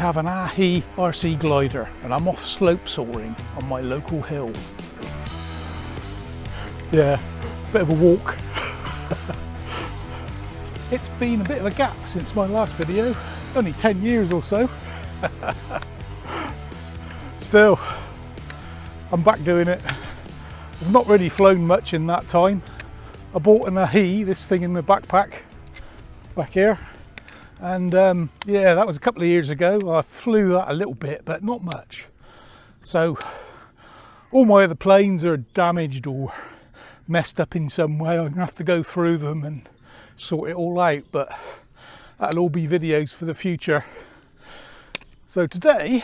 have an Ahi RC Glider and I'm off slope soaring on my local hill. Yeah, bit of a walk. It's been a bit of a gap since my last video, only 10 years or so. Still, I'm back doing it. I've not really flown much in that time. I bought an Ahi, this thing in the backpack, back here. And yeah, that was a couple of years ago. I flew that a little bit, but not much. So all my other planes are damaged or messed up in some way. I'm gonna have to go through them and sort it all out, but that'll all be videos for the future. So today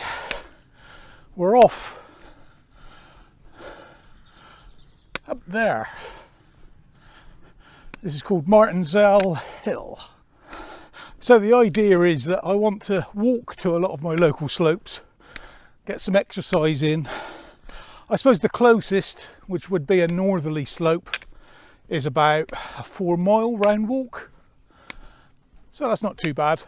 we're off up there. This is called Martinsell Hill. So the idea is that I want to walk to a lot of my local slopes, get some exercise in. I suppose the closest, which would be a northerly slope, is about a 4-mile round walk. So that's not too bad.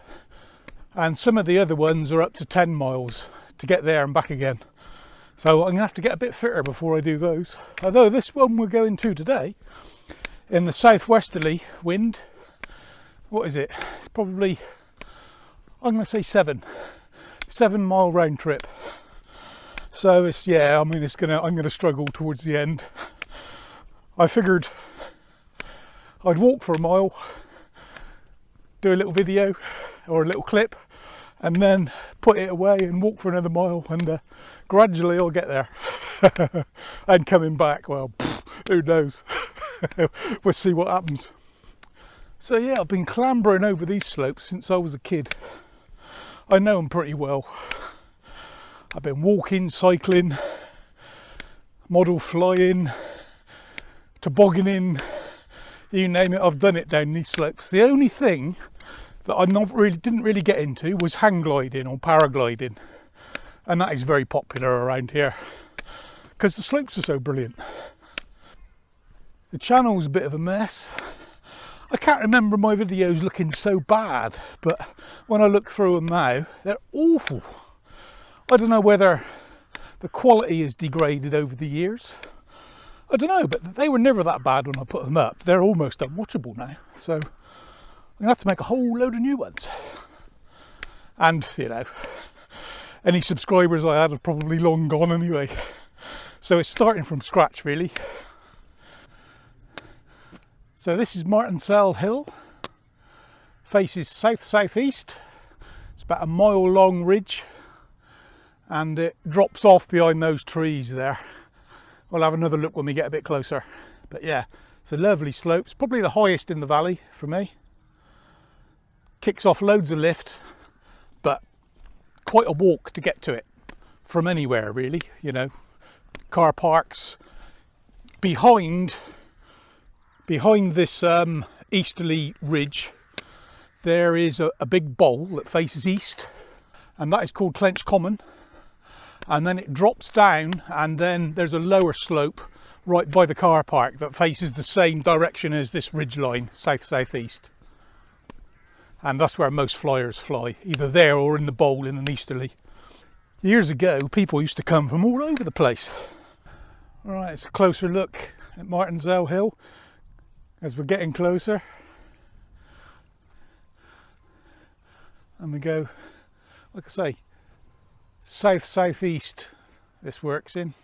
And some of the other ones are up to 10 miles to get there and back again. So I'm gonna have to get a bit fitter before I do those. Although this one we're going to today, in the southwesterly wind, what is it? It's probably, I'm going to say 7-mile round trip. So it's, yeah, I mean, I'm going to struggle towards the end. I figured I'd walk for a mile, do a little video or a little clip, and then put it away and walk for another mile, and gradually I'll get there. And coming back, well, who knows? We'll see what happens. So yeah, I've been clambering over these slopes since I was a kid. I know them pretty well. I've been walking, cycling, model flying, tobogganing, you name it, I've done it down these slopes. The only thing that I didn't really get into was hang gliding or paragliding. And that is very popular around here because the slopes are so brilliant. The channel's a bit of a mess. I can't remember my videos looking so bad, but when I look through them now, they're awful. I don't know whether the quality is degraded over the years. I don't know, but they were never that bad when I put them up. They're almost unwatchable now. So I'm gonna have to make a whole load of new ones. And, you know, any subscribers I had have probably long gone anyway. So it's starting from scratch, really. So this is Martinsell Hill, faces south-southeast. It's about a mile-long ridge, and it drops off behind those trees there. We'll have another look when we get a bit closer. But yeah, it's a lovely slope. It's probably the highest in the valley for me. Kicks off loads of lift, but quite a walk to get to it from anywhere, really. You know, car parks behind this easterly ridge. There is a big bowl that faces east, and that is called Clench Common. And then it drops down, and then there's a lower slope right by the car park that faces the same direction as this ridge line, south-southeast. And that's where most flyers fly, either there or in the bowl in an easterly. Years ago, people used to come from all over the place. All right, it's a closer look at Martinsell Hill as we're getting closer. And we go, like I say, south-southeast this works in.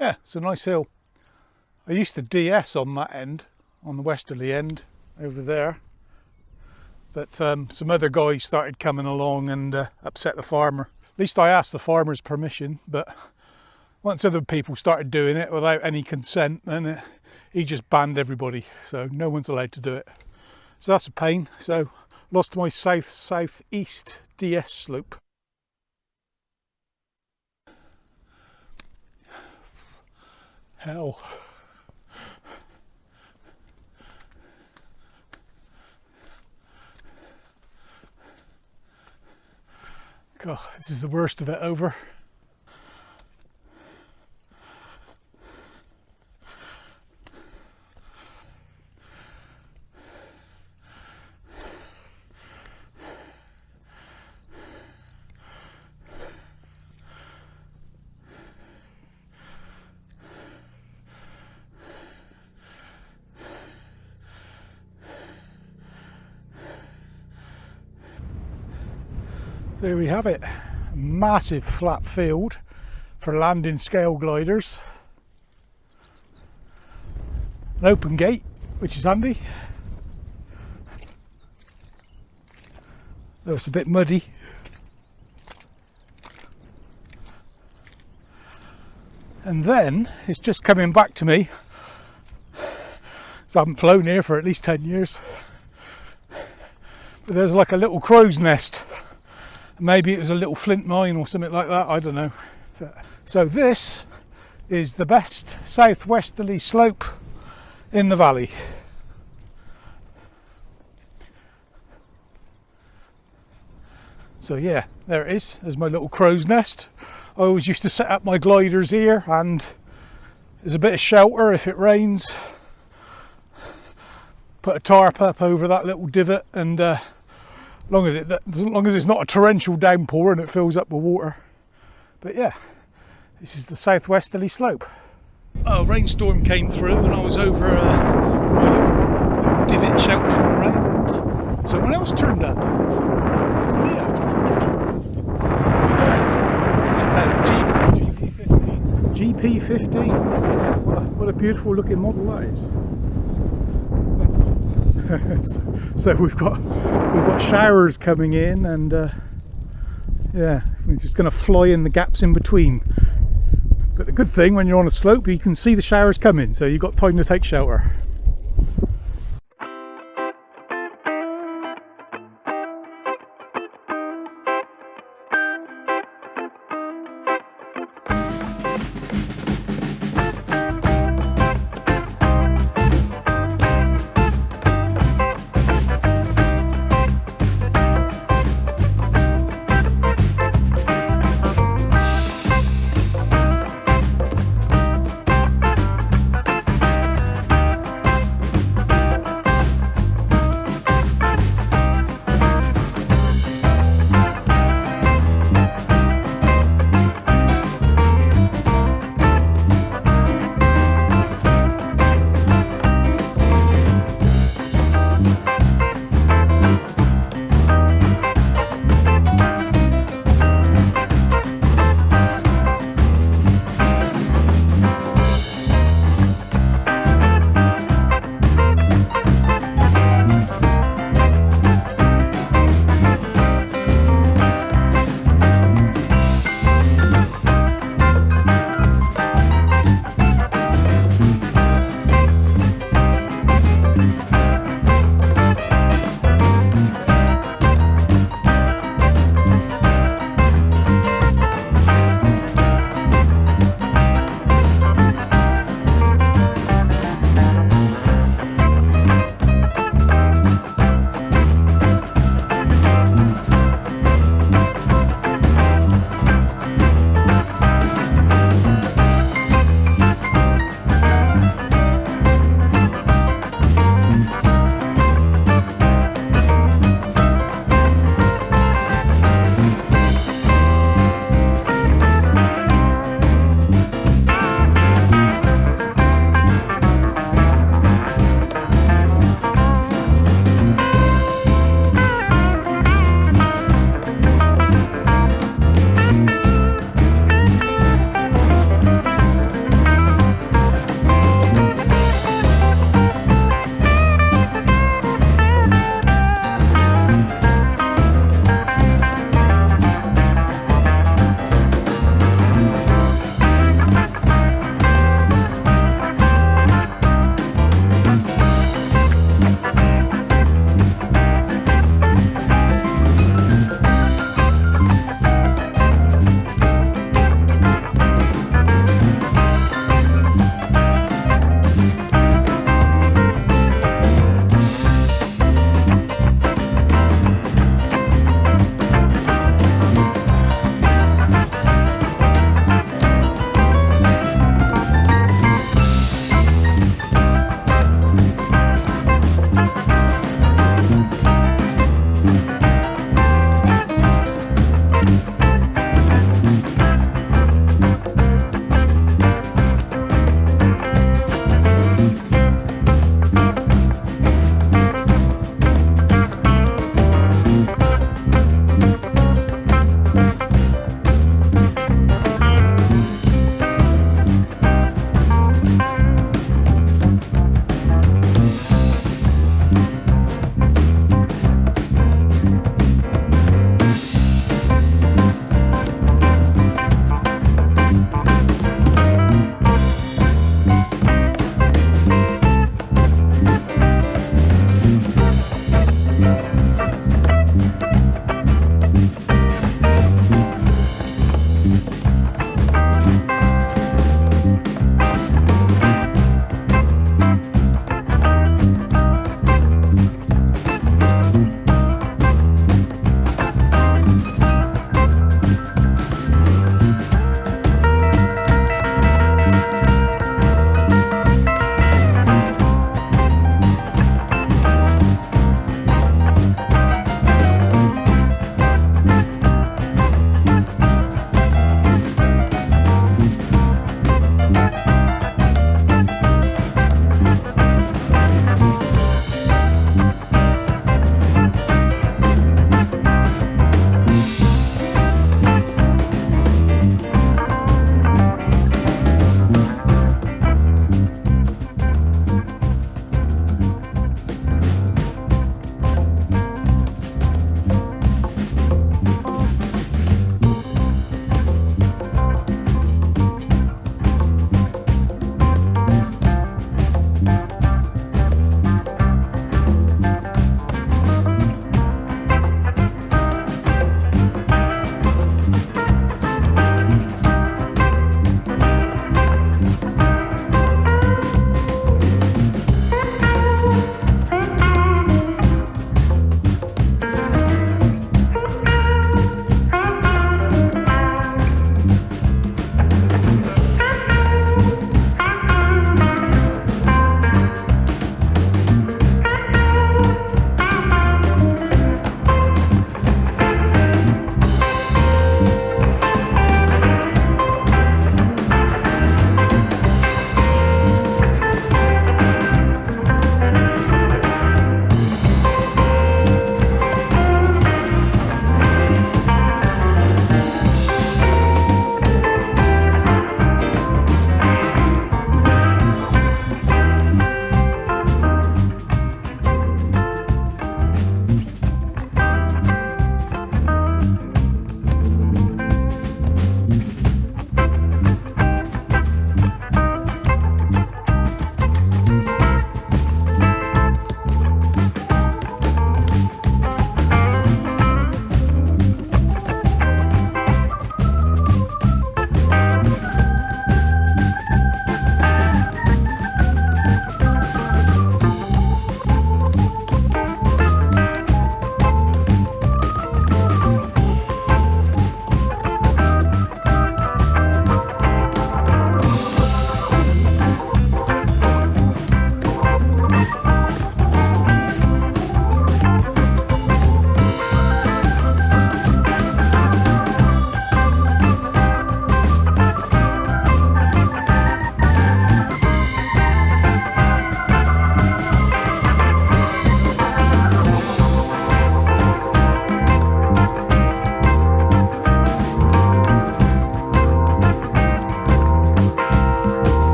Yeah, it's a nice hill. I used to DS on that end, on the westerly end over there, but some other guys started coming along and upset the farmer. At least I asked the farmer's permission, but once other people started doing it without any consent, then he just banned everybody, so no one's allowed to do it. So that's a pain. So lost my south-southeast DS slope. Hell. God, this is the worst of it over. There we have it, a massive flat field for landing scale gliders. An open gate, which is handy, though it's a bit muddy. And then it's just coming back to me, because I haven't flown here for at least 10 years, but there's like a little crow's nest. Maybe it was a little flint mine or something like that, I don't know. So this is the best southwesterly slope in the valley. So yeah, there it is. There's my little crow's nest. I always used to set up my gliders here, and there's a bit of shelter if it rains. Put a tarp up over that little divot, and as long as it's not a torrential downpour and it fills up with water. But yeah, this is the southwesterly slope. A rainstorm came through and I was over my little divot sheltered from the rain, and someone else turned up. This is Leo. GP15. GP15. What a beautiful looking model that is. So we've got showers coming in, and yeah, we're just going to fly in the gaps in between. But the good thing, when you're on a slope, you can see the showers coming, so you've got time to take shelter.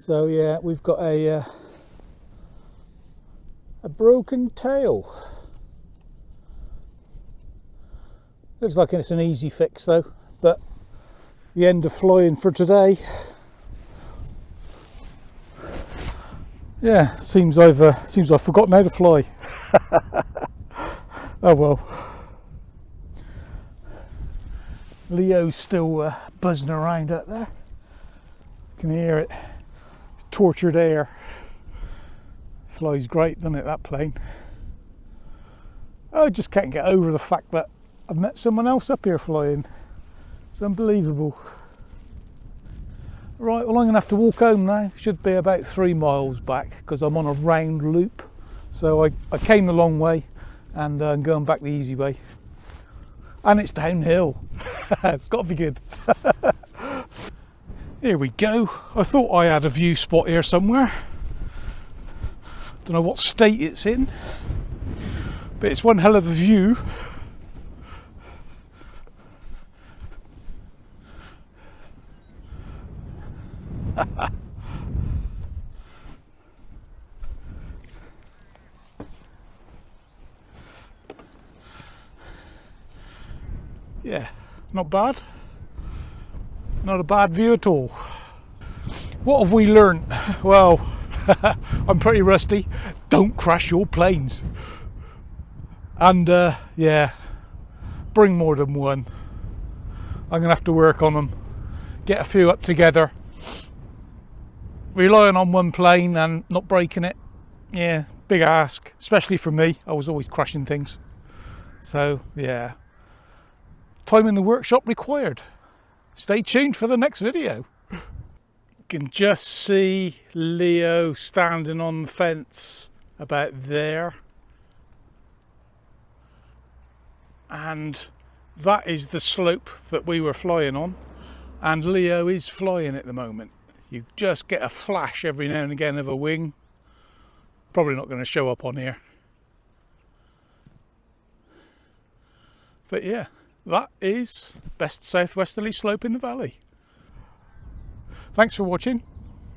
So yeah, we've got a broken tail. Looks like it's an easy fix though, but the end of flying for today. Yeah, seems I've forgotten how to fly. Oh well. Leo's still buzzing around out there. You can hear it. It's tortured air. Flies great, doesn't it, that plane? I just can't get over the fact that I've met someone else up here flying. It's unbelievable. Right, well I'm going to have to walk home now. Should be about 3 miles back because I'm on a round loop. So I came the long way and I'm going back the easy way. And it's downhill. It's got to be good. Here we go. I thought I had a view spot here somewhere. Don't know what state it's in, but it's one hell of a view. Yeah, not bad. Not a bad view at all. What have we learnt? Well, I'm pretty rusty. Don't crash your planes. And yeah, bring more than one. I'm gonna have to work on them. Get a few up together. Relying on one plane and not breaking it. Yeah, big ask, especially for me. I was always crashing things. So yeah. Time in the workshop required. Stay tuned for the next video. You can just see Leo standing on the fence about there. And that is the slope that we were flying on. And Leo is flying at the moment. You just get a flash every now and again of a wing. Probably not going to show up on here. But yeah. That is best southwesterly slope in the valley. Thanks for watching.